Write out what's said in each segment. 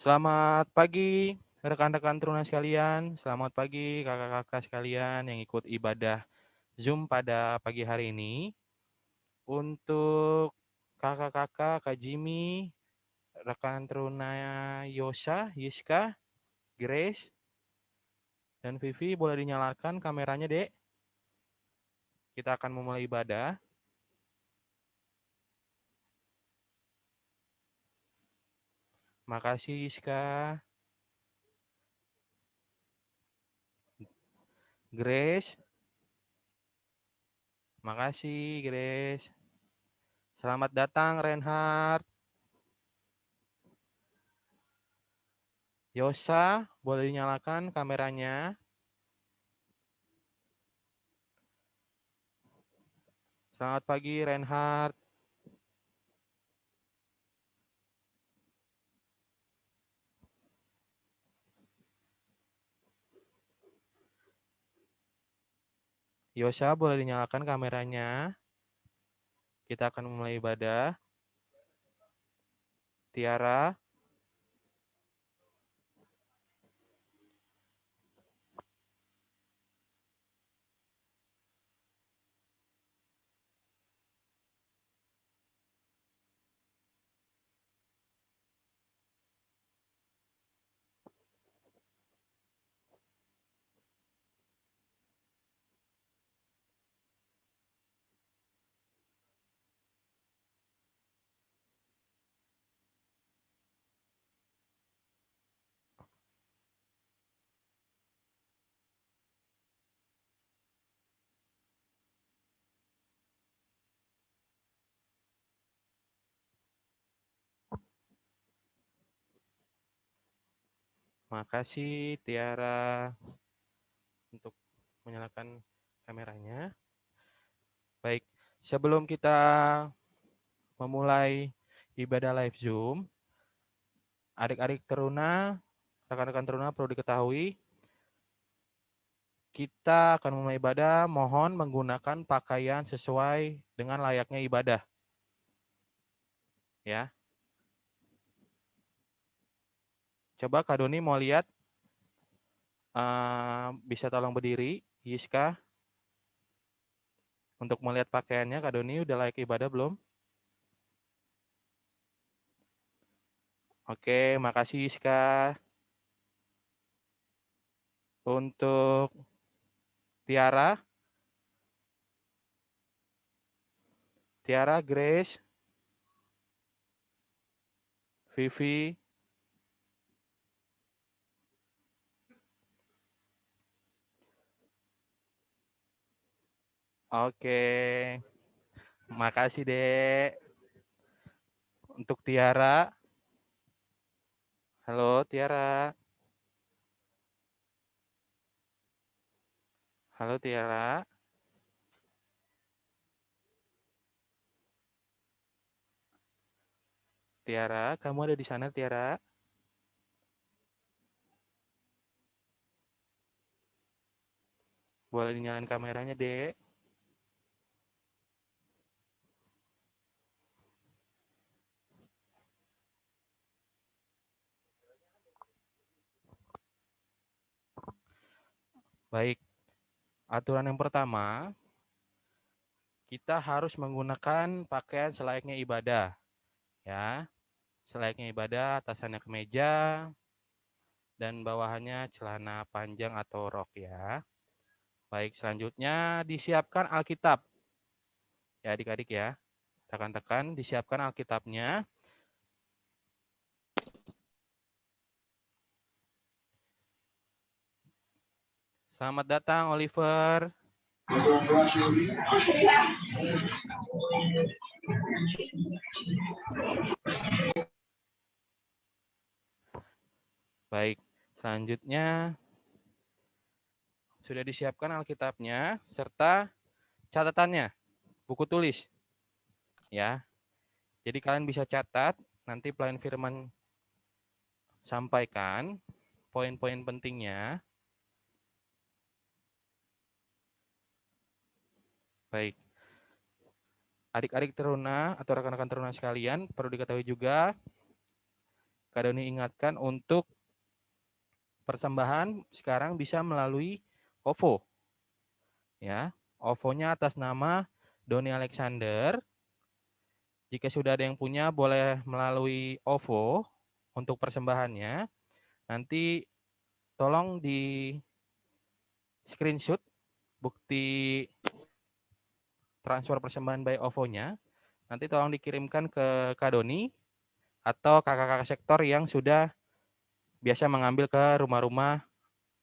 Selamat pagi rekan-rekan Teruna sekalian, selamat pagi kakak-kakak sekalian yang ikut ibadah Zoom pada pagi hari ini. Untuk kakak-kakak, Kak Jimmy, rekan Teruna Yosa, Yiska, Grace, dan Vivi boleh dinyalakan kameranya, Dek. Kita akan memulai ibadah. Makasih Yiska. Grace. Makasih Grace. Selamat datang Reinhard. Yosa, boleh dinyalakan kameranya. Selamat pagi Reinhard. Yosa, boleh dinyalakan kameranya. Kita akan memulai ibadah. Tiara. Makasih Tiara untuk menyalakan kameranya. Baik, sebelum kita memulai ibadah live Zoom, adik-adik Teruna, rekan-rekan Teruna perlu diketahui, kita akan memulai ibadah, mohon menggunakan pakaian sesuai dengan layaknya ibadah. Ya. Coba Kak Doni mau lihat, bisa tolong berdiri, Yiska, untuk melihat pakaiannya. Kak Doni udah layak ibadah belum? Oke, makasih Yiska. Untuk Tiara, Grace, Vivi, oke. Makasih, Dek. Untuk Tiara, halo Tiara. Halo Tiara. Tiara, kamu ada di sana, Tiara? Boleh dinyalain kameranya, Dek. Baik. Aturan yang pertama, kita harus menggunakan pakaian selayaknya ibadah. Ya, selayaknya ibadah, atasannya kemeja, dan bawahannya celana panjang atau rok ya. Baik, selanjutnya disiapkan Alkitab. Ya adik-adik ya, rekan-rekan disiapkan Alkitabnya. Selamat datang Oliver. Baik, selanjutnya sudah disiapkan Alkitabnya serta catatannya, buku tulis. Ya. Jadi kalian bisa catat, nanti pelayan firman sampaikan poin-poin pentingnya. Baik. Adik-adik Teruna atau rekan-rekan Teruna sekalian, perlu diketahui juga Kak Doni ingatkan untuk persembahan sekarang bisa melalui OVO. Ya, OVO-nya atas nama Doni Alexander. Jika sudah ada yang punya, boleh melalui OVO untuk persembahannya. Nanti tolong di screenshot bukti transfer persembahan by OVO-nya. Nanti tolong dikirimkan ke Kak Doni atau kakak-kakak sektor yang sudah biasa mengambil ke rumah-rumah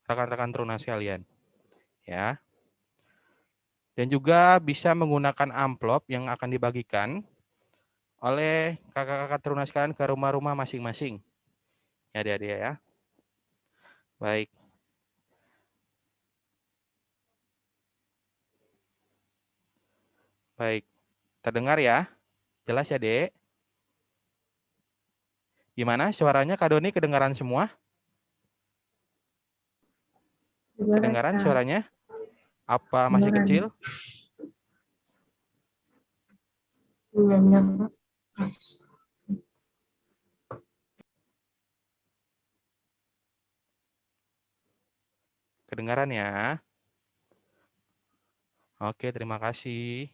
rekan-rekan teruna sekalian. Ya. Dan juga bisa menggunakan amplop yang akan dibagikan oleh kakak-kakak teruna sekalian ke rumah-rumah masing-masing. Ya, adik-adik ya. Baik. Baik. Terdengar ya? Jelas ya, Dek? Gimana suaranya Kak Doni kedengaran semua? Kedengaran suaranya? Apa masih kecil? Kedengaran ya? Oke, terima kasih.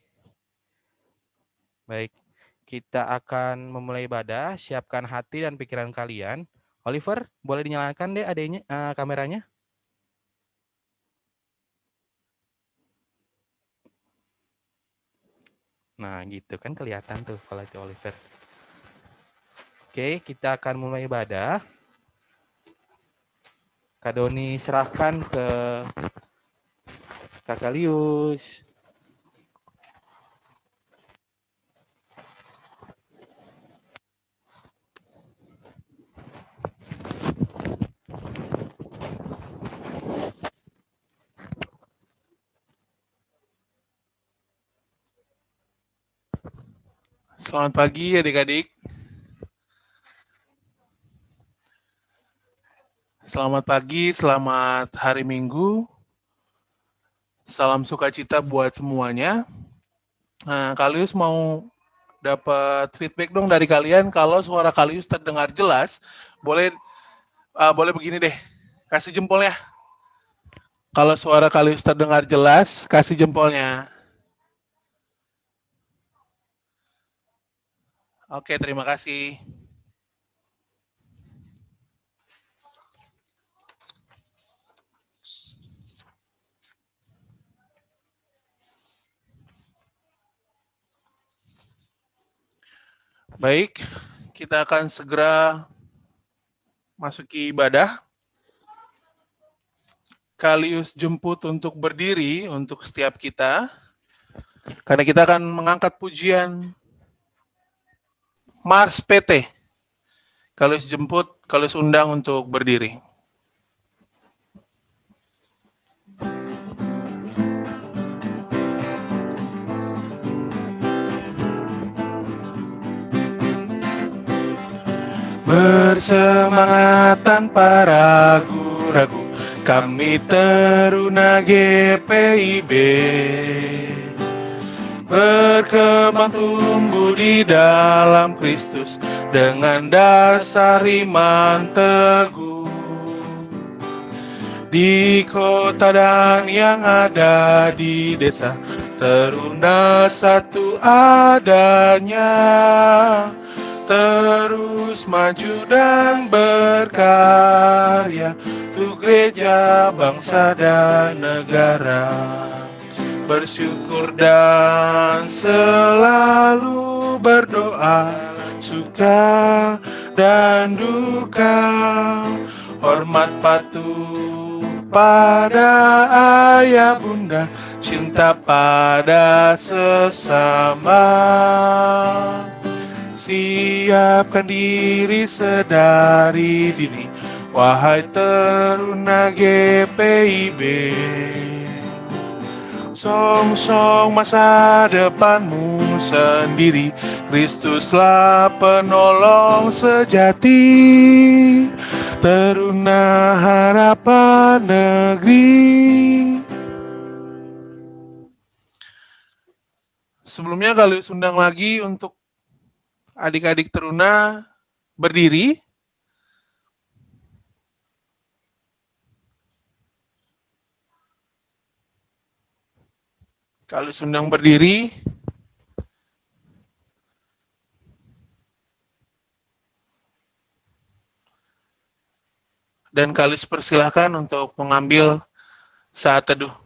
Baik, kita akan memulai ibadah. Siapkan hati dan pikiran kalian. Oliver, boleh dinyalakan deh adanya kameranya? Nah, gitu kan kelihatan tuh kalau itu Oliver. Oke, kita akan mulai ibadah. Kak Doni serahkan ke Kakak Lius. Selamat pagi adik-adik. Selamat pagi, selamat hari Minggu. Salam sukacita buat semuanya. Nah, Kalius mau dapat feedback dong dari kalian kalau suara Kalius terdengar jelas. Boleh boleh begini deh, kasih jempol ya. Kalau suara Kalius terdengar jelas, kasih jempolnya. Oke, terima kasih. Baik, kita akan segera masuki ibadah. Kalius jemput untuk berdiri untuk setiap kita. Karena kita akan mengangkat pujian Mars PT. Kalius jemput, kalius undang untuk berdiri. Bersemangat tanpa ragu-ragu, kami teruna GPIB. Berkembang tumbuh di dalam Kristus dengan dasar iman teguh. Di kota dan yang ada di desa, teruna satu adanya. Terus maju dan berkarya untuk gereja, bangsa, dan negara. Bersyukur dan selalu berdoa, suka dan duka, hormat patuh pada ayah bunda, cinta pada sesama. Siapkan diri sedari dini, wahai teruna GPIB. Song-song masa depanmu sendiri, Kristuslah penolong sejati. Teruna harapan negeri. Sebelumnya kalian undang lagi untuk adik-adik teruna berdiri. Kalau sedang berdiri, dan Kalis persilahkan untuk mengambil saat teduh.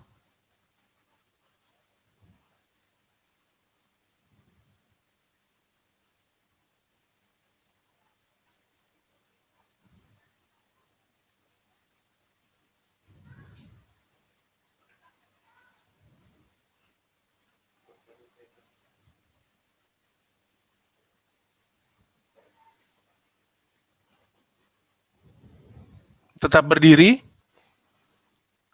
Tetap berdiri,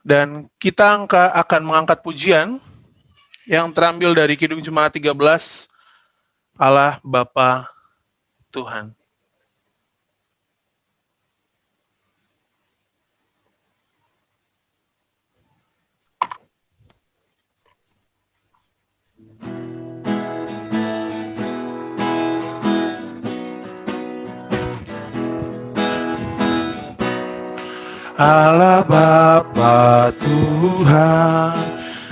dan kita akan mengangkat pujian yang terambil dari Kidung Jemaat 13, Allah Bapa Tuhan. Allah Bapa Tuhan,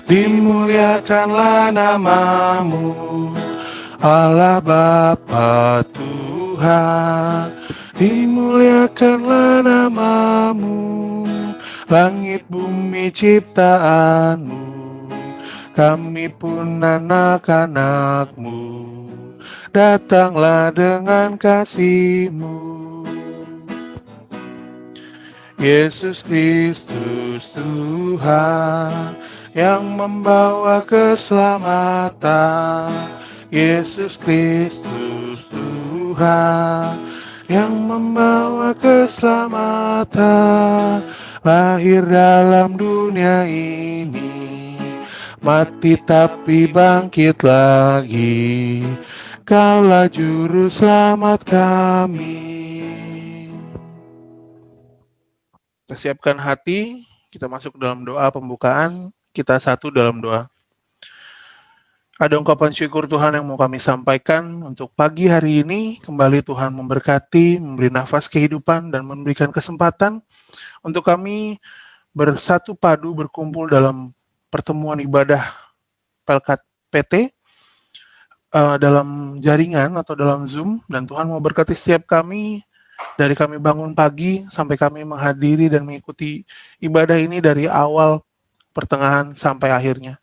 dimuliakanlah namamu. Allah Bapa Tuhan, dimuliakanlah namamu. Langit bumi ciptaanmu, kami pun anak-anakmu. Datanglah dengan kasih-Mu. Yesus Kristus Tuhan yang membawa keselamatan. Yesus Kristus Tuhan yang membawa keselamatan. Lahir dalam dunia ini, mati tapi bangkit lagi. Kaulah juru selamat kami. Kita siapkan hati, kita masuk dalam doa pembukaan, kita satu dalam doa. Ada ungkapan syukur Tuhan yang mau kami sampaikan untuk pagi hari ini. Kembali Tuhan memberkati, memberi nafas kehidupan, dan memberikan kesempatan untuk kami bersatu padu berkumpul dalam pertemuan ibadah Pelkat PT dalam jaringan atau dalam Zoom. Dan Tuhan mau berkati setiap kami, dari kami bangun pagi sampai kami menghadiri dan mengikuti ibadah ini dari awal, pertengahan, sampai akhirnya.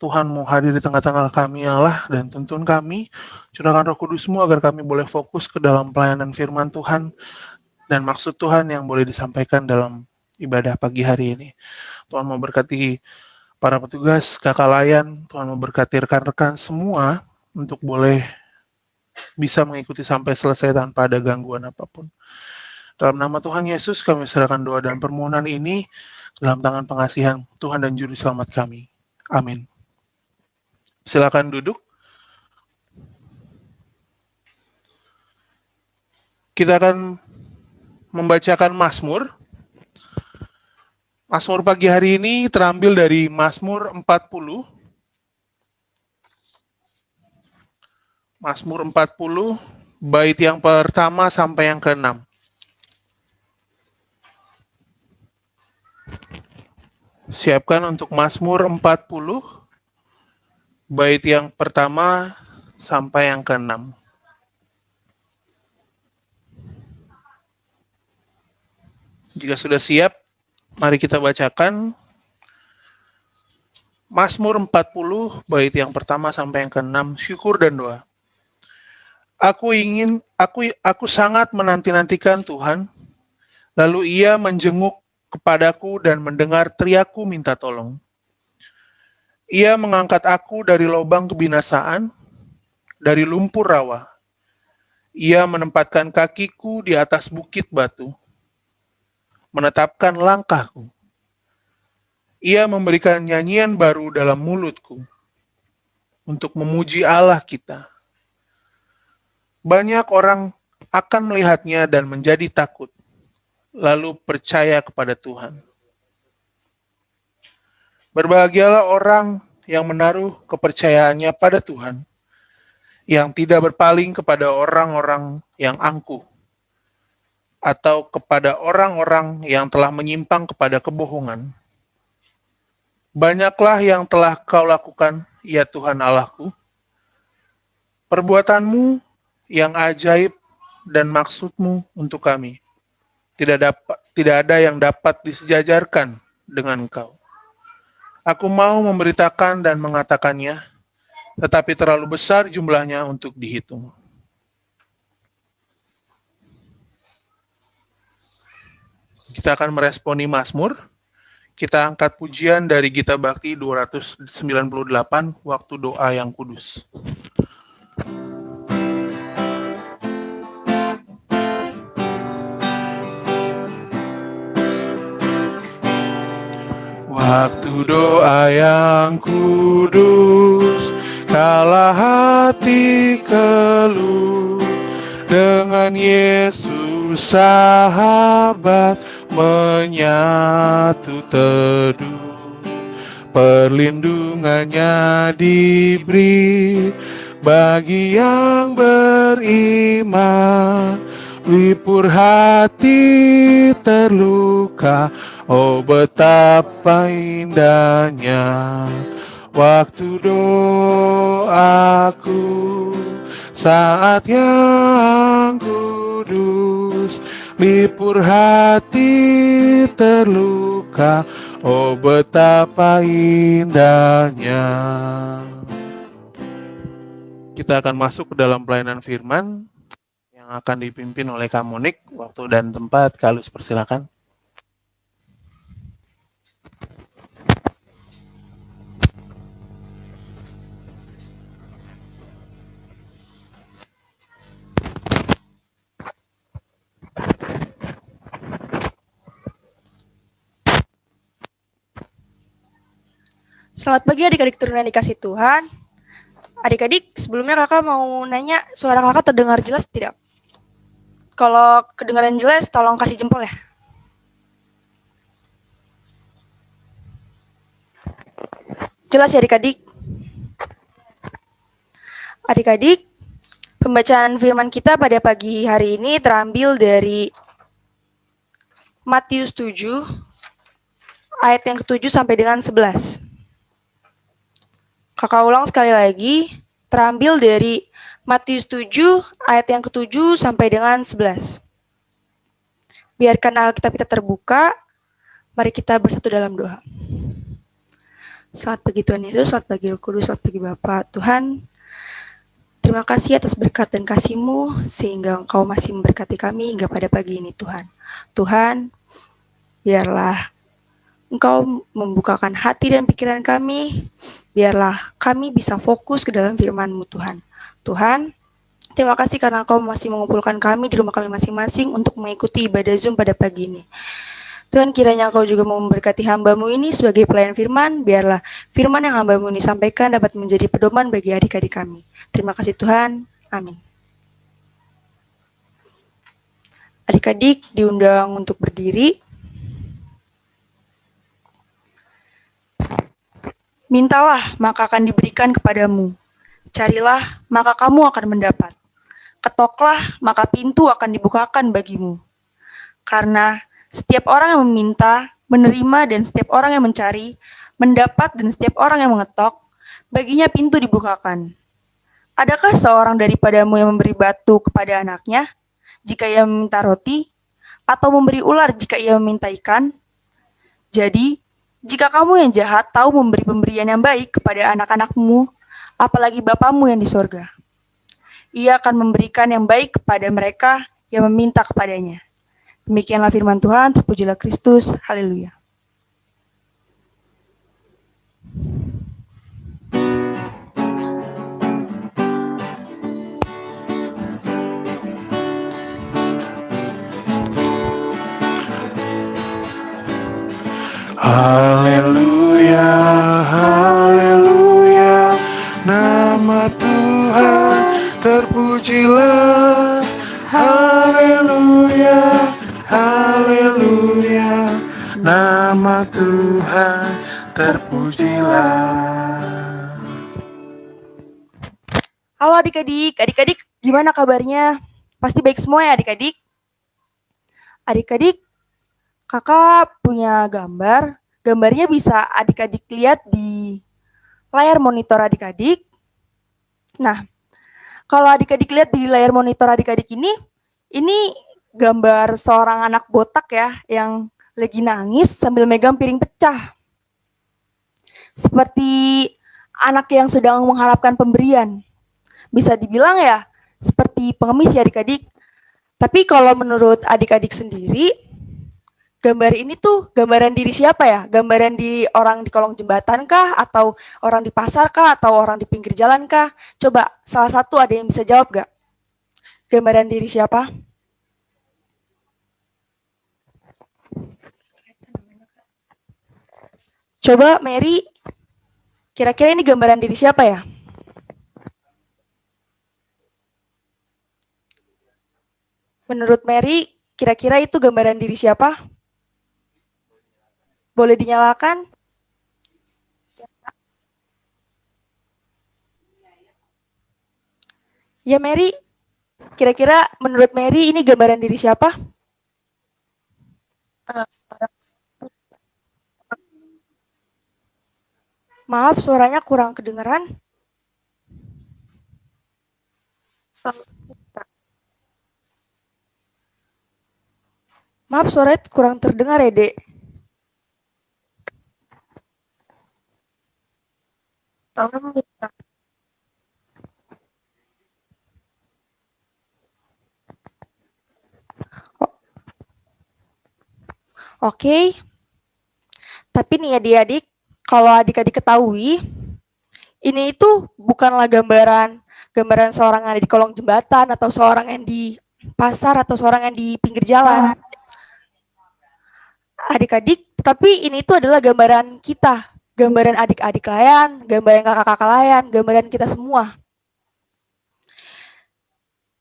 Tuhan mau hadir di tengah-tengah kami Allah, dan tuntun kami, curahkan Roh Kudus-Mu agar kami boleh fokus ke dalam pelayanan firman Tuhan dan maksud Tuhan yang boleh disampaikan dalam ibadah pagi hari ini. Tuhan mau berkati para petugas, kakak layan, Tuhan mau berkati rekan-rekan semua untuk boleh bisa mengikuti sampai selesai tanpa ada gangguan apapun. Dalam nama Tuhan Yesus kami serahkan doa dan permohonan ini dalam tangan pengasihan Tuhan dan Juru Selamat kami. Amin. Silakan duduk. Kita akan membacakan Mazmur. Mazmur pagi hari ini terambil dari Mazmur 40. Mazmur 40, bait yang pertama sampai yang ke-6. Siapkan untuk Mazmur 40, bait yang pertama sampai yang ke-6. Jika sudah siap, mari kita bacakan Mazmur 40, bait yang pertama sampai yang ke-6, syukur dan doa. Aku sangat menanti-nantikan Tuhan, lalu Ia menjenguk kepadaku dan mendengar teriakku minta tolong. Ia mengangkat aku dari lubang kebinasaan, dari lumpur rawa. Ia menempatkan kakiku di atas bukit batu, menetapkan langkahku. Ia memberikan nyanyian baru dalam mulutku untuk memuji Allah kita. Banyak orang akan melihatnya dan menjadi takut, lalu percaya kepada Tuhan. Berbahagialah orang yang menaruh kepercayaannya pada Tuhan, yang tidak berpaling kepada orang-orang yang angkuh, atau kepada orang-orang yang telah menyimpang kepada kebohongan. Banyaklah yang telah kau lakukan, ya Tuhan Allahku. Perbuatanmu yang ajaib dan maksudmu untuk kami. Tidak ada yang dapat disejajarkan dengan Engkau. Aku mau memberitakan dan mengatakannya, tetapi terlalu besar jumlahnya untuk dihitung. Kita akan meresponi Mazmur. Kita angkat pujian dari Gita Bakti 298, waktu doa yang kudus. Waktu doa yang kudus, kala hati keluh, dengan Yesus sahabat menyatu teduh. Perlindungannya diberi bagi yang beriman. Lipur hati terluka, oh betapa indahnya waktu doaku saat yang kudus. Lipur hati terluka, oh betapa indahnya. Kita akan masuk ke dalam pelayanan firman yang akan dipimpin oleh Kak Monik. Waktu dan tempat, Kalus persilakan. Selamat pagi adik-adik turunan dikasih Tuhan. Adik-adik, sebelumnya kakak mau nanya, suara kakak terdengar jelas tidak? Kalau kedengaran jelas, tolong kasih jempol ya. Jelas ya adik-adik? Adik-adik, pembacaan firman kita pada pagi hari ini terambil dari Matius 7, ayat yang ke-7 sampai dengan 11. Kakak ulang sekali lagi, terambil dari Matius 7, ayat yang ke-7 sampai dengan 11. Biarkan Alkitab kita terbuka, mari kita bersatu dalam doa. Selamat pagi Tuhan Yesus, selamat pagi Roh Kudus, selamat pagi Bapa. Tuhan, terima kasih atas berkat dan kasih-Mu, sehingga Engkau masih memberkati kami hingga pada pagi ini Tuhan. Tuhan, biarlah Engkau membukakan hati dan pikiran kami, biarlah kami bisa fokus ke dalam firman-Mu Tuhan. Tuhan, terima kasih karena Engkau masih mengumpulkan kami di rumah kami masing-masing untuk mengikuti ibadah Zoom pada pagi ini. Tuhan, kiranya Engkau juga mau memberkati hamba-Mu ini sebagai pelayan firman, biarlah firman yang hamba-Mu ini sampaikan dapat menjadi pedoman bagi adik-adik kami. Terima kasih Tuhan, amin. Adik-adik diundang untuk berdiri. Mintalah, maka akan diberikan kepadamu. Carilah, maka kamu akan mendapat. Ketoklah, maka pintu akan dibukakan bagimu. Karena setiap orang yang meminta, menerima, dan setiap orang yang mencari, mendapat, dan setiap orang yang mengetok, baginya pintu dibukakan. Adakah seorang daripadamu yang memberi batu kepada anaknya, jika ia meminta roti, atau memberi ular jika ia meminta ikan? Jadi, jika kamu yang jahat tahu memberi pemberian yang baik kepada anak-anakmu, apalagi Bapamu yang di sorga, Ia akan memberikan yang baik kepada mereka yang meminta kepadanya. Demikianlah firman Tuhan, terpujilah Kristus, haleluya. Haleluya, haleluya, nama Tuhan terpujilah. Haleluya, haleluya, nama Tuhan terpujilah. Halo adik-adik, gimana kabarnya? Pasti baik semua ya adik-adik? Adik-adik, kakak punya gambar Gambarnya bisa adik-adik lihat di layar monitor adik-adik. Nah, kalau adik-adik lihat di layar monitor adik-adik ini gambar seorang anak botak ya, yang lagi nangis sambil megang piring pecah. Seperti anak yang sedang mengharapkan pemberian. Bisa dibilang ya, seperti pengemis ya adik-adik. Tapi kalau menurut adik-adik sendiri, gambar ini tuh gambaran diri siapa ya? Gambaran di orang di kolong jembatan kah? Atau orang di pasar kah? Atau orang di pinggir jalan kah? Coba salah satu ada yang bisa jawab gak? Gambaran diri siapa? Coba Mary, kira-kira ini gambaran diri siapa ya? Menurut Mary, kira-kira itu gambaran diri siapa? Boleh dinyalakan? Ya Mary, kira-kira menurut Mary ini gambaran diri siapa? Maaf, suaranya kurang kedengeran. Maaf, suaranya kurang terdengar ya, Dek. Oke. Tapi nih adik-adik, kalau adik-adik ketahui, ini itu bukanlah gambaran seorang yang ada di kolong jembatan atau seorang yang di pasar atau seorang yang di pinggir jalan. Adik-adik, tapi ini itu adalah gambaran kita, gambaran adik-adik layan, gambaran kakak-kakak layan, gambaran kita semua.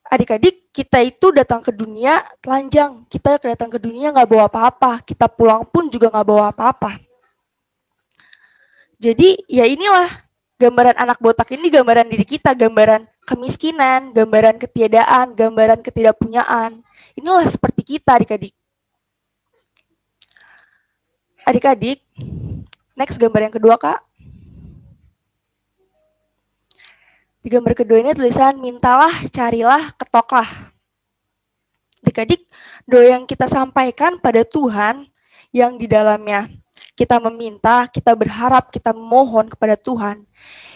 Adik-adik, kita itu datang ke dunia telanjang, kita datang ke dunia nggak bawa apa-apa, kita pulang pun juga nggak bawa apa-apa. Jadi ya inilah gambaran anak botak ini, gambaran diri kita, gambaran kemiskinan, gambaran ketiadaan, gambaran ketidakpunyaan. Inilah seperti kita adik-adik. Adik-adik, next gambar yang kedua Kak. Di gambar kedua ini tulisan mintalah, carilah, ketoklah. Adik-adik, doa yang kita sampaikan pada Tuhan yang di dalamnya kita meminta, kita berharap, kita memohon kepada Tuhan.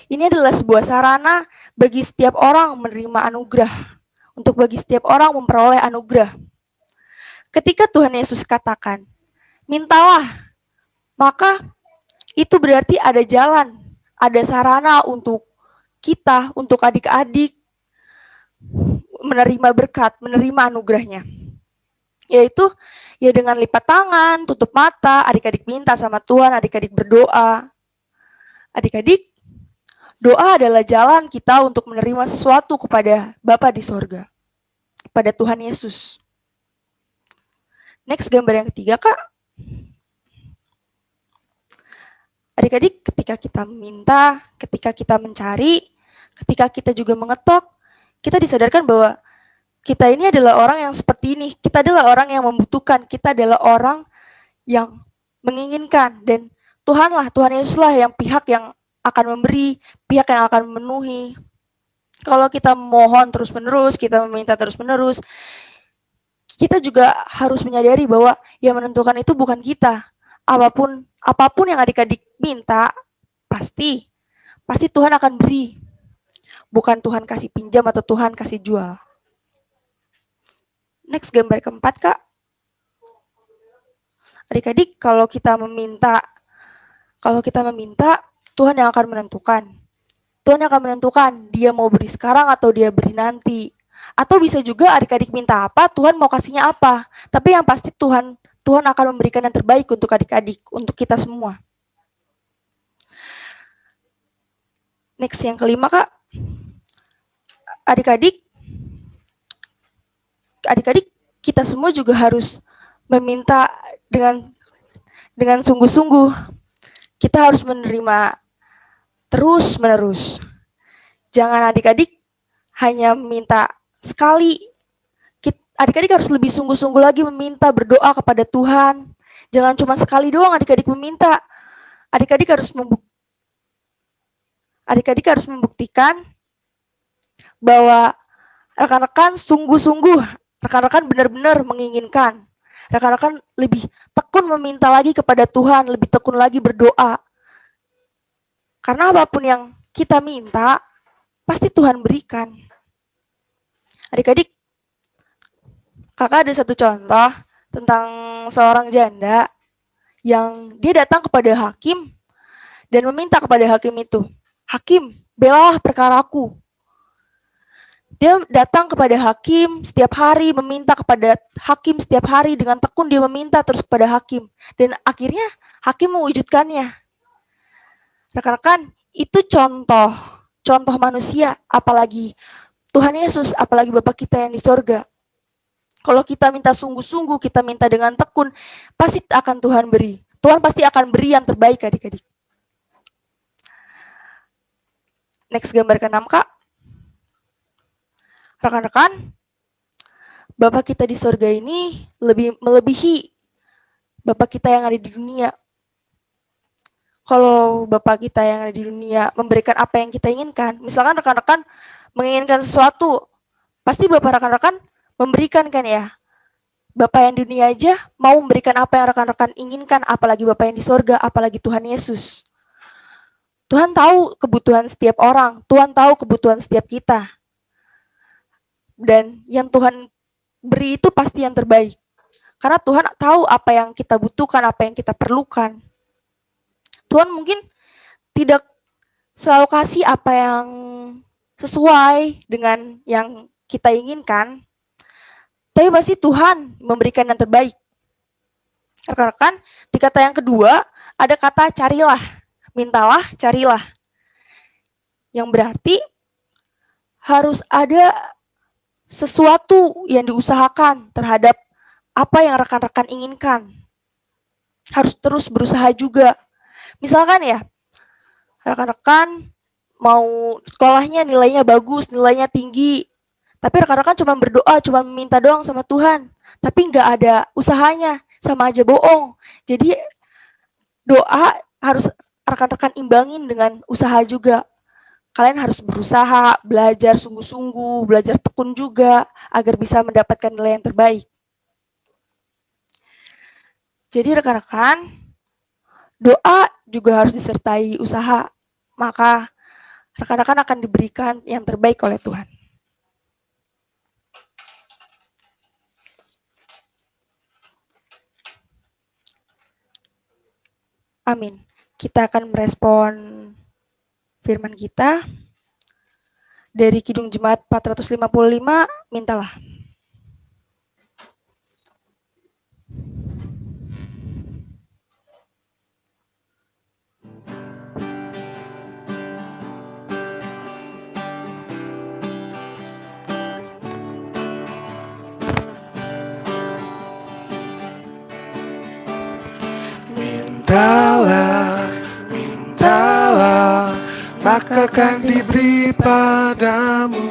Ini adalah sebuah sarana bagi setiap orang menerima anugerah, untuk bagi setiap orang memperoleh anugerah. Ketika Tuhan Yesus katakan, mintalah, maka itu berarti ada jalan, ada sarana untuk kita, untuk adik-adik menerima berkat, menerima anugerahnya. Yaitu ya dengan lipat tangan, tutup mata, adik-adik minta sama Tuhan, adik-adik berdoa. Adik-adik, doa adalah jalan kita untuk menerima sesuatu kepada Bapa di sorga, pada Tuhan Yesus. Next gambar yang ketiga Kak. Adik-adik, ketika kita meminta, ketika kita mencari, ketika kita juga mengetok, kita disadarkan bahwa kita ini adalah orang yang seperti ini. Kita adalah orang yang membutuhkan. Kita adalah orang yang menginginkan. Dan Tuhanlah, Tuhan Yesuslah yang pihak yang akan memberi, pihak yang akan memenuhi. Kalau kita mohon terus-menerus, kita meminta terus-menerus, kita juga harus menyadari bahwa yang menentukan itu bukan kita. Apapun yang adik-adik minta, pasti Tuhan akan beri. Bukan Tuhan kasih pinjam atau Tuhan kasih jual. Next gambar keempat Kak. Adik-adik, kalau kita meminta, Tuhan yang akan menentukan. Tuhan yang akan menentukan dia mau beri sekarang atau dia beri nanti. Atau bisa juga adik-adik minta apa, Tuhan mau kasihnya apa. Tapi yang pasti Tuhan akan memberikan yang terbaik untuk adik-adik, untuk kita semua. Next yang kelima Kak. Adik-adik, kita semua juga harus meminta dengan sungguh-sungguh. Kita harus menerima terus-menerus. Jangan adik-adik hanya minta sekali. Adik-adik harus lebih sungguh-sungguh lagi meminta, berdoa kepada Tuhan. Jangan cuma sekali doang adik-adik meminta. Adik-adik harus membuktikan bahwa rekan-rekan sungguh-sungguh, rekan-rekan benar-benar menginginkan. Rekan-rekan lebih tekun meminta lagi kepada Tuhan, lebih tekun lagi berdoa. Karena apapun yang kita minta, pasti Tuhan berikan. Adik-adik, kakak ada satu contoh tentang seorang janda yang dia datang kepada hakim dan meminta kepada hakim itu, "Hakim, belalah perkaraku." Dia datang kepada hakim setiap hari, meminta kepada hakim setiap hari, dengan tekun dia meminta terus kepada hakim. Dan akhirnya hakim mewujudkannya. Rekan-rekan, itu contoh manusia, apalagi Tuhan Yesus, apalagi Bapa kita yang di sorga. Kalau kita minta sungguh-sungguh, kita minta dengan tekun, pasti akan Tuhan beri. Tuhan pasti akan beri yang terbaik, adik-adik. Next gambar ke-6, Kak. Rekan-rekan, Bapa kita di sorga ini melebihi Bapa kita yang ada di dunia. Kalau Bapa kita yang ada di dunia memberikan apa yang kita inginkan, misalkan rekan-rekan menginginkan sesuatu, pasti Bapak rekan-rekan memberikan kan ya. Bapak yang di dunia aja mau memberikan apa yang rekan-rekan inginkan, apalagi Bapak yang di sorga, apalagi Tuhan Yesus. Tuhan tahu kebutuhan setiap orang, Tuhan tahu kebutuhan setiap kita. Dan yang Tuhan beri itu pasti yang terbaik. Karena Tuhan tahu apa yang kita butuhkan, apa yang kita perlukan. Tuhan mungkin tidak selalu kasih apa yang sesuai dengan yang kita inginkan, tapi pasti Tuhan memberikan yang terbaik. Rekan-rekan, di kata yang kedua ada kata carilah, mintalah, carilah. Yang berarti harus ada sesuatu yang diusahakan terhadap apa yang rekan-rekan inginkan. Harus terus berusaha juga. Misalkan ya, rekan-rekan mau sekolahnya nilainya bagus, nilainya tinggi, tapi rekan-rekan cuma berdoa, cuma meminta doang sama Tuhan, tapi nggak ada usahanya, sama aja bohong. Jadi doa harus rekan-rekan imbangin dengan usaha juga. Kalian harus berusaha, belajar sungguh-sungguh, belajar tekun juga, agar bisa mendapatkan nilai yang terbaik. Jadi rekan-rekan, doa juga harus disertai usaha, maka rekan-rekan akan diberikan yang terbaik oleh Tuhan. Amin. Kita akan merespon firman kita dari Kidung Jemaat 455, mintalah. Mintalah, mintalah, maka akan diberi padamu.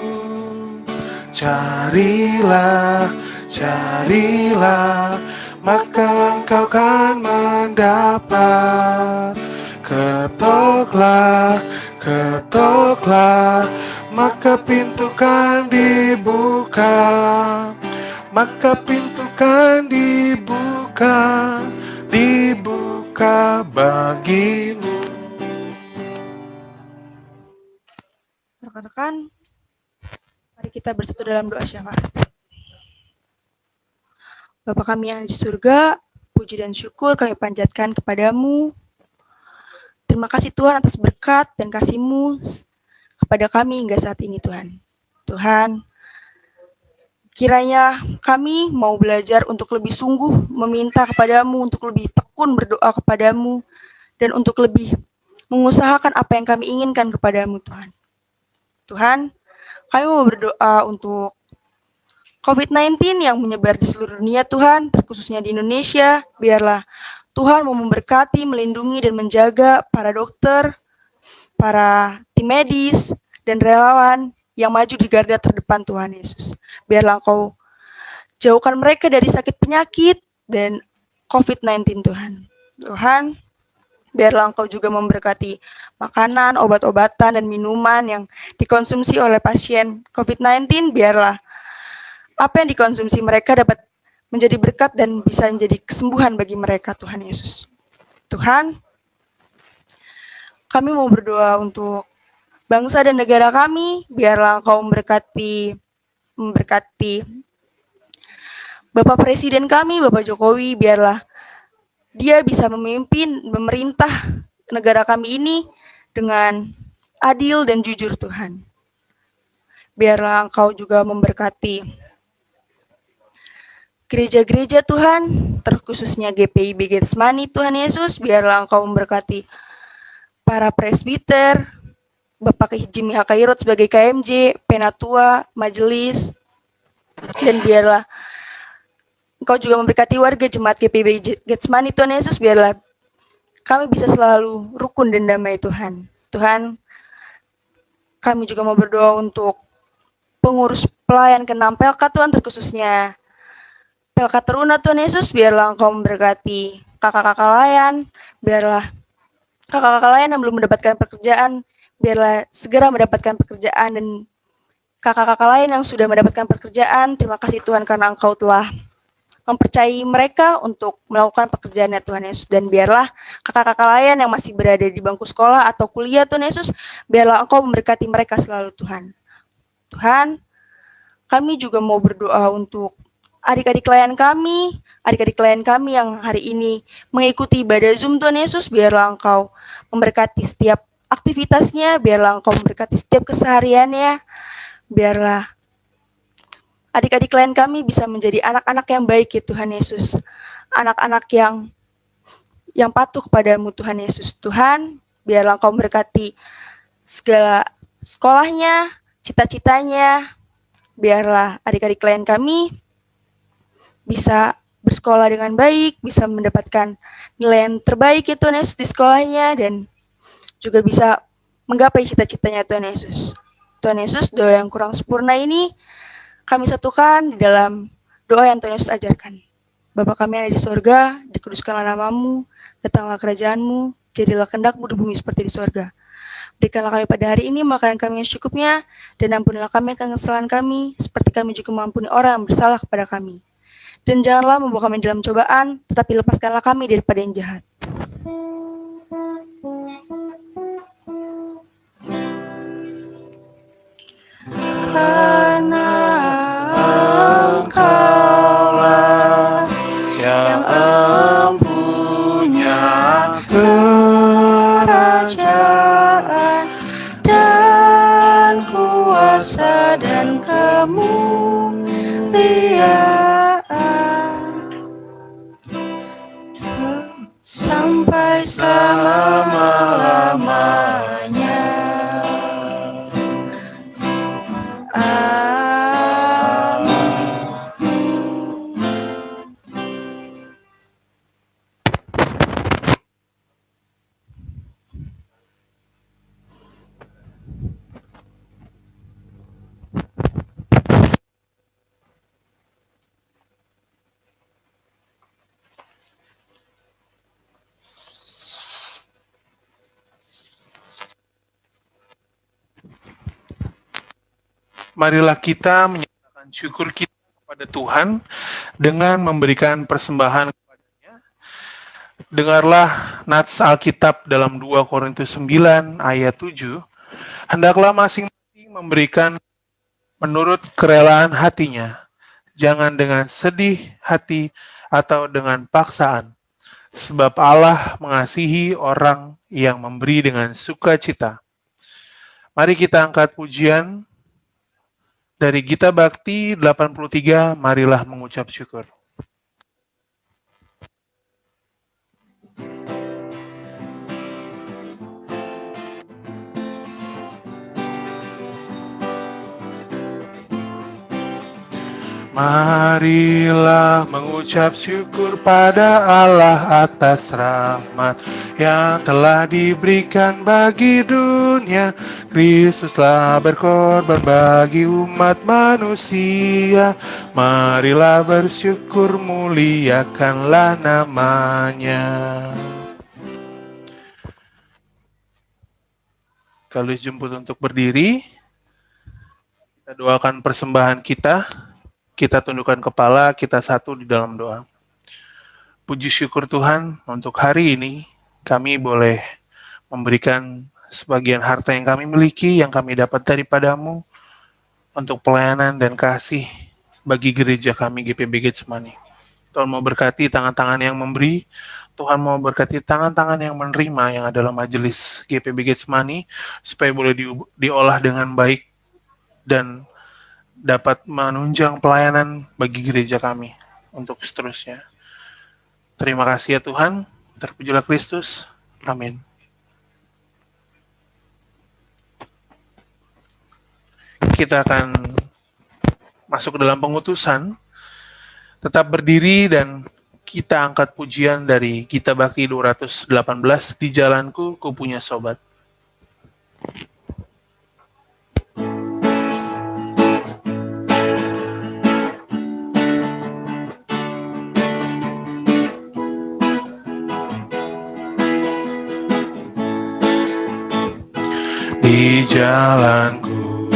Carilah, carilah, maka engkau akan mendapat. Ketoklah, ketoklah, maka pintu kan dibuka. Maka pintu kan dibuka, dibuka bagimu. Rekan-rekan, mari kita bersatu dalam doa syafaat. Bapa kami yang di surga, puji dan syukur kami panjatkan kepadamu. Terima kasih Tuhan atas berkat dan kasih-Mu kepada kami hingga saat ini Tuhan. Tuhan, kiranya kami mau belajar untuk lebih sungguh meminta kepadamu, untuk lebih tekun berdoa kepadamu, dan untuk lebih mengusahakan apa yang kami inginkan kepadamu Tuhan. Tuhan, kami mau berdoa untuk COVID-19 yang menyebar di seluruh dunia Tuhan, terkhususnya di Indonesia. Biarlah Tuhan mau memberkati, melindungi, dan menjaga para dokter, para tim medis, dan relawan yang maju di garda terdepan Tuhan Yesus. Biarlah Engkau jauhkan mereka dari sakit penyakit dan COVID-19 Tuhan. Tuhan, biarlah Engkau juga memberkati makanan, obat-obatan, dan minuman yang dikonsumsi oleh pasien COVID-19. Biarlah apa yang dikonsumsi mereka dapat menjadi berkat dan bisa menjadi kesembuhan bagi mereka, Tuhan Yesus. Tuhan, kami mau berdoa untuk bangsa dan negara kami. Biarlah Engkau memberkati Bapak Presiden kami, Bapak Jokowi. Biarlah Dia bisa memimpin, memerintah negara kami ini dengan adil dan jujur, Tuhan. Biarlah Engkau juga memberkati gereja-gereja, Tuhan, terkhususnya GPIB Getsemani, Tuhan Yesus. Biarlah Engkau memberkati para presbiter, Bapak Jimmy Hakairot sebagai KMJ, Penatua, Majelis, dan biarlah Engkau juga memberkati warga jemaat GPIB Getsemani, Tuhan Yesus. Biarlah kami bisa selalu rukun dan damai, Tuhan. Tuhan, kami juga mau berdoa untuk pengurus pelayan ke-6 PLK, Tuhan, terkhususnya PLK Teruna, Tuhan Yesus. Biarlah Engkau memberkati kakak-kakak layan, biarlah kakak-kakak layan yang belum mendapatkan pekerjaan, biarlah segera mendapatkan pekerjaan, dan kakak-kakak lain yang sudah mendapatkan pekerjaan, terima kasih Tuhan karena Engkau telah mempercayai mereka untuk melakukan pekerjaannya, Tuhan Yesus. Dan biarlah kakak-kakak lain yang masih berada di bangku sekolah atau kuliah, Tuhan Yesus, biarlah Engkau memberkati mereka selalu, Tuhan. Tuhan, kami juga mau berdoa untuk adik-adik klien kami yang hari ini mengikuti ibadah Zoom, Tuhan Yesus. Biarlah Engkau memberkati setiap aktivitasnya, biarlah Engkau memberkati setiap kesehariannya, biarlah adik-adik klien kami bisa menjadi anak-anak yang baik, ya Tuhan Yesus. Anak-anak yang patuh kepadamu, Tuhan Yesus. Tuhan, biarlah Engkau memberkati segala sekolahnya, cita-citanya. Biarlah adik-adik klien kami bisa bersekolah dengan baik, bisa mendapatkan nilai yang terbaik, ya Tuhan Yesus, di sekolahnya, dan juga bisa menggapai cita-citanya, Tuhan Yesus. Tuhan Yesus, doa yang kurang sempurna ini kami satukan di dalam doa yang Tuhan Yesus ajarkan. Bapa kami yang ada di sorga, dikuduskanlah namamu, datanglah kerajaanmu, jadilah kehendak-mu di bumi seperti di sorga. Berikanlah kami pada hari ini makanan kami yang secukupnya, dan ampunilah kami akan kesalahan kami, seperti kami juga mengampuni orang yang bersalah kepada kami. Dan janganlah membawa kami dalam cobaan, tetapi lepaskanlah kami daripada yang jahat. Karena Engkaulah yang empunya kerajaan dan kuasa dan kemuliaan sampai selama-lamanya. Marilah kita menyatakan syukur kita kepada Tuhan dengan memberikan persembahan kepadanya. Dengarlah nats Alkitab dalam 2 Korintus 9 ayat 7. Hendaklah masing-masing memberikan menurut kerelaan hatinya, jangan dengan sedih hati atau dengan paksaan, sebab Allah mengasihi orang yang memberi dengan sukacita. Mari kita angkat pujian dari Gita Bakti 83, marilah mengucap syukur. Marilah mengucap syukur pada Allah atas rahmat yang telah diberikan bagi dunia karunia, Kristuslah berkorban bagi umat manusia. Marilah bersyukur, muliakanlah namanya. Kalau dijemput untuk berdiri, kita doakan persembahan kita. Kita tundukkan kepala, kita satu di dalam doa. Puji syukur Tuhan, untuk hari ini kami boleh memberikan sebagian harta yang kami miliki, yang kami dapat daripadamu, untuk pelayanan dan kasih bagi gereja kami GPB Getsemani. Tuhan mau berkati tangan-tangan yang memberi, Tuhan mau berkati tangan-tangan yang menerima yang adalah majelis GPB Getsemani, supaya boleh diolah dengan baik dan dapat menunjang pelayanan bagi gereja kami untuk seterusnya. Terima kasih ya Tuhan, terpujilah Kristus, amin. Kita akan masuk ke dalam pengutusan, tetap berdiri dan kita angkat pujian dari Gita Bakti 218, Di Jalanku Ku Punya Sobat. Di jalanku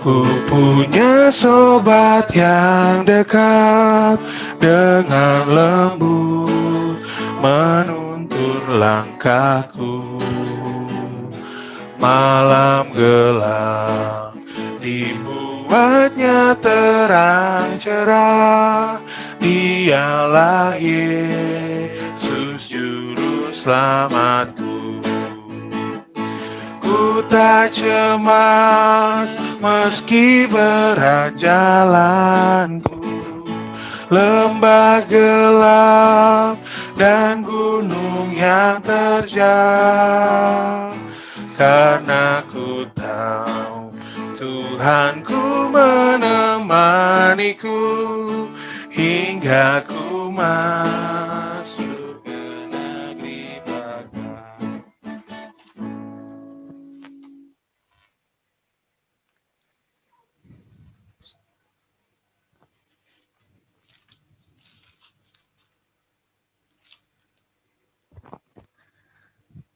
ku punya sobat yang dekat, dengan lembut menuntun langkahku. Malam gelap dibuatnya terang cerah, Dialah Yesus juru selamatku. Ku tak cemas meski berat jalanku, lembah gelap dan gunung yang terjal, karena ku tahu Tuhanku menemaniku hingga ku masuk ke negeri Bapa.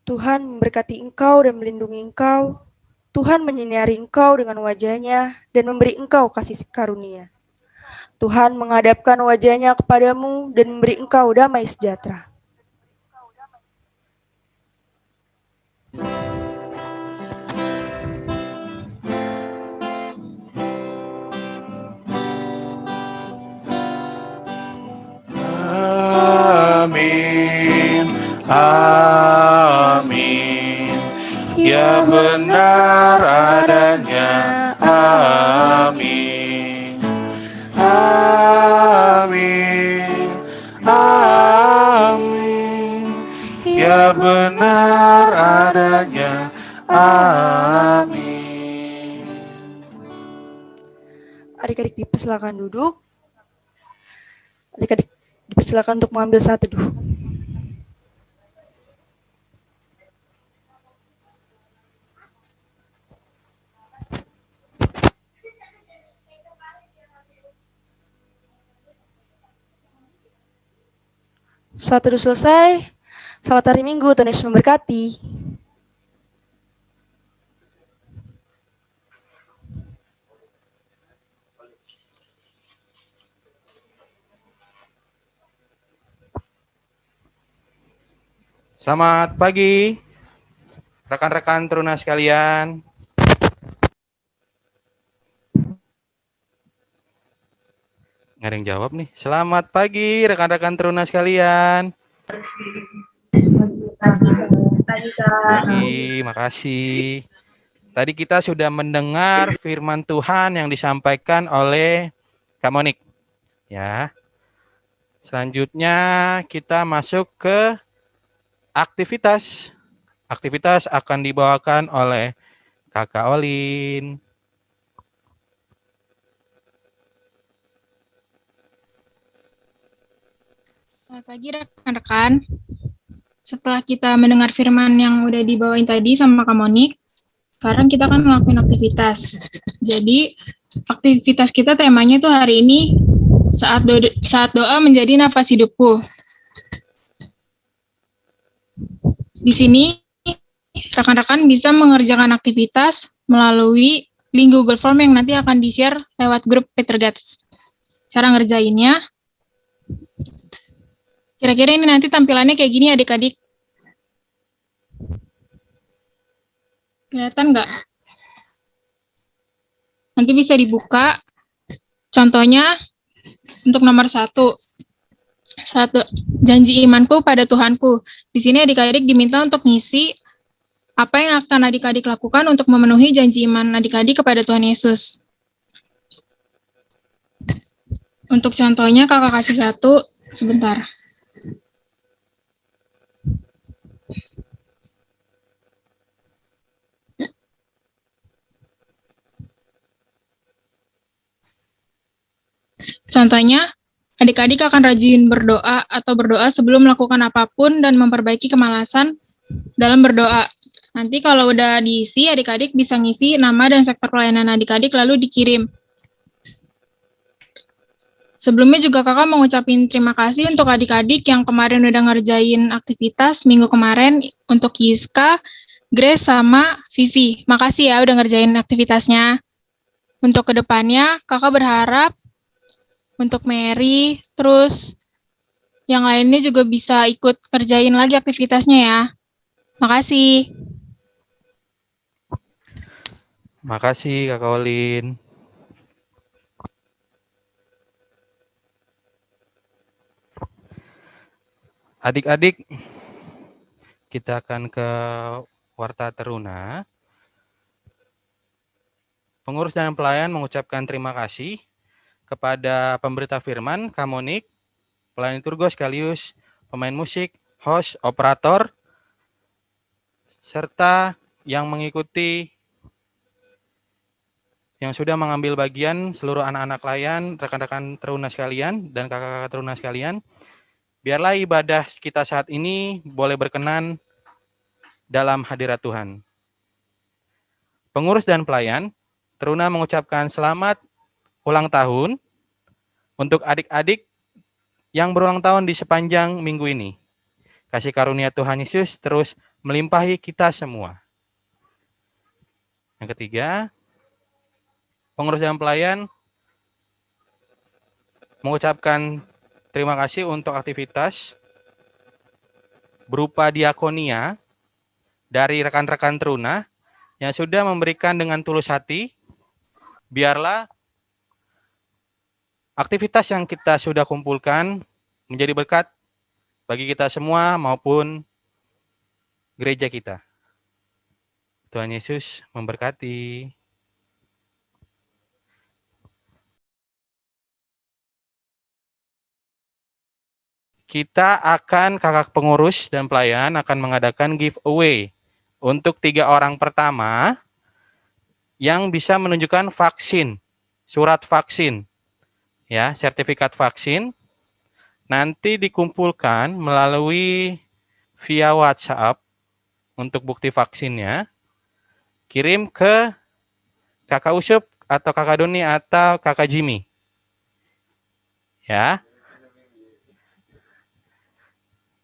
Tuhan memberkati engkau dan melindungi engkau. Tuhan menyinari engkau dengan wajah-Nya dan memberi engkau kasih karunia. Tuhan menghadapkan wajah-Nya kepadamu dan memberi engkau damai sejahtera. Amin, amin. Ya benar adanya, amin. Amin, amin. Ya benar adanya, amin. Adik-adik dipersilakan duduk. Adik-adik dipersilakan untuk mengambil saat teduh. Saat teduh selesai. Selamat hari Minggu, Tuhan Yesus memberkati. Selamat pagi, rekan-rekan teruna sekalian. Nggak ada yang jawab nih. Selamat pagi, rekan-rekan teruna sekalian. Pagi, makasih. Tadi kita sudah mendengar firman Tuhan yang disampaikan oleh Kak Monik. Ya. Selanjutnya kita masuk ke aktivitas. Aktivitas akan dibawakan oleh Kakak Olin. Selamat pagi rekan-rekan. Setelah kita mendengar firman yang udah dibawain tadi sama Kak Monik, sekarang kita akan ngelakuin aktivitas. Jadi aktivitas kita temanya tuh hari ini saat doa menjadi nafas hidupku. Di sini rekan-rekan bisa mengerjakan aktivitas melalui link Google Form yang nanti akan di-share lewat grup Petergats. Cara ngerjainnya, kira-kira ini nanti tampilannya kayak gini adik-adik. Kelihatan nggak? Nanti bisa dibuka. Contohnya, untuk nomor 1, janji imanku pada Tuhanku. Di sini adik-adik diminta untuk ngisi apa yang akan adik-adik lakukan untuk memenuhi janji iman adik-adik kepada Tuhan Yesus. Untuk contohnya kakak kasih 1, sebentar. Contohnya, adik-adik akan rajin berdoa atau berdoa sebelum melakukan apapun dan memperbaiki kemalasan dalam berdoa. Nanti kalau udah diisi, adik-adik bisa ngisi nama dan sektor pelayanan adik-adik lalu dikirim. Sebelumnya juga kakak mau ngucapin terima kasih untuk adik-adik yang kemarin udah ngerjain aktivitas minggu kemarin untuk Yiska, Grace, sama Vivi. Makasih ya udah ngerjain aktivitasnya. Untuk kedepannya, kakak berharap untuk Mary, terus yang lainnya juga bisa ikut kerjain lagi aktivitasnya ya. Makasih. Makasih Kakak Olin. Adik-adik, kita akan ke Warta Teruna. Pengurus dan pelayan mengucapkan terima kasih kepada pemberita firman, Kamonik, pelayan liturgos sekaligus pemain musik, host, operator, serta yang mengikuti, yang sudah mengambil bagian seluruh anak-anak layan, rekan-rekan Teruna sekalian, dan kakak-kakak Teruna sekalian. Biarlah ibadah kita saat ini boleh berkenan dalam hadirat Tuhan. Pengurus dan pelayan, Teruna mengucapkan selamat ulang tahun untuk adik-adik yang berulang tahun di sepanjang minggu ini. Kasih karunia Tuhan Yesus terus melimpahi kita semua. Yang ketiga, pengurus dan pelayan mengucapkan terima kasih untuk aktivitas berupa diakonia dari rekan-rekan Teruna yang sudah memberikan dengan tulus hati. Biarlah aktivitas yang kita sudah kumpulkan menjadi berkat bagi kita semua maupun gereja kita. Tuhan Yesus memberkati. Kita akan, kakak pengurus dan pelayan akan mengadakan giveaway untuk 3 orang pertama yang bisa menunjukkan vaksin, surat vaksin, ya, sertifikat vaksin. Nanti dikumpulkan melalui via WhatsApp untuk bukti vaksinnya. Kirim ke kakak Usup atau kakak Doni atau kakak Jimmy. Ya.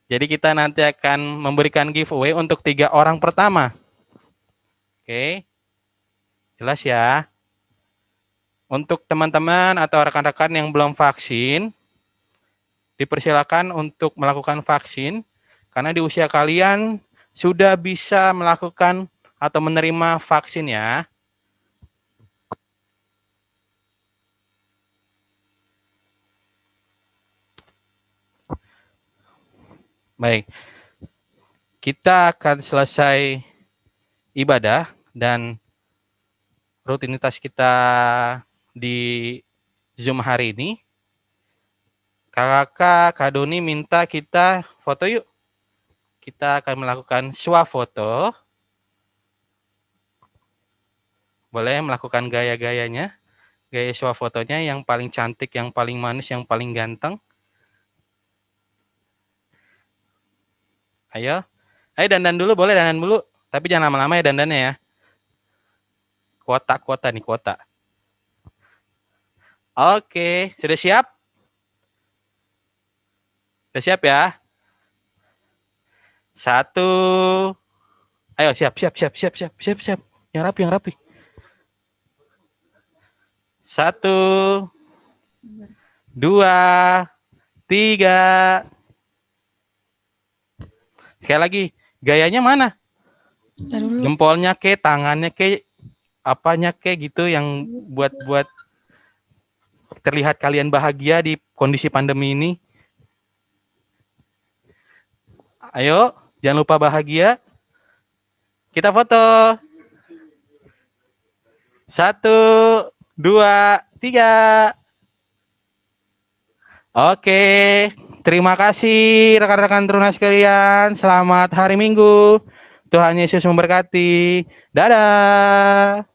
Jadi kita nanti akan memberikan giveaway untuk 3 orang pertama. Oke. Jelas ya. Untuk teman-teman atau rekan-rekan yang belum vaksin, dipersilakan untuk melakukan vaksin karena di usia kalian sudah bisa melakukan atau menerima vaksin ya. Baik. Kita akan selesai ibadah dan rutinitas kita di Zoom hari ini. Kakak, Kak Doni minta kita foto yuk. Kita akan melakukan swafoto. Boleh melakukan gaya-gayanya. Gaya swafotonya yang paling cantik, yang paling manis, yang paling ganteng. Ayo. Ayo dandan dulu, boleh dandan dulu. Tapi jangan lama-lama ya dandannya ya. Kuota nih, kuota. Oke, sudah siap? Sudah siap ya? 1. Ayo, siap. Yang rapi. 1, 2, 3. Sekali lagi, gayanya mana? Ntar dulu. Jempolnya ke, tangannya ke, apanya ke gitu yang buat terlihat kalian bahagia di kondisi pandemi ini. Ayo, jangan lupa bahagia. Kita foto. 1, 2, 3. Oke, terima kasih rekan-rekan Teruna sekalian. Selamat hari Minggu. Tuhan Yesus memberkati. Dadah.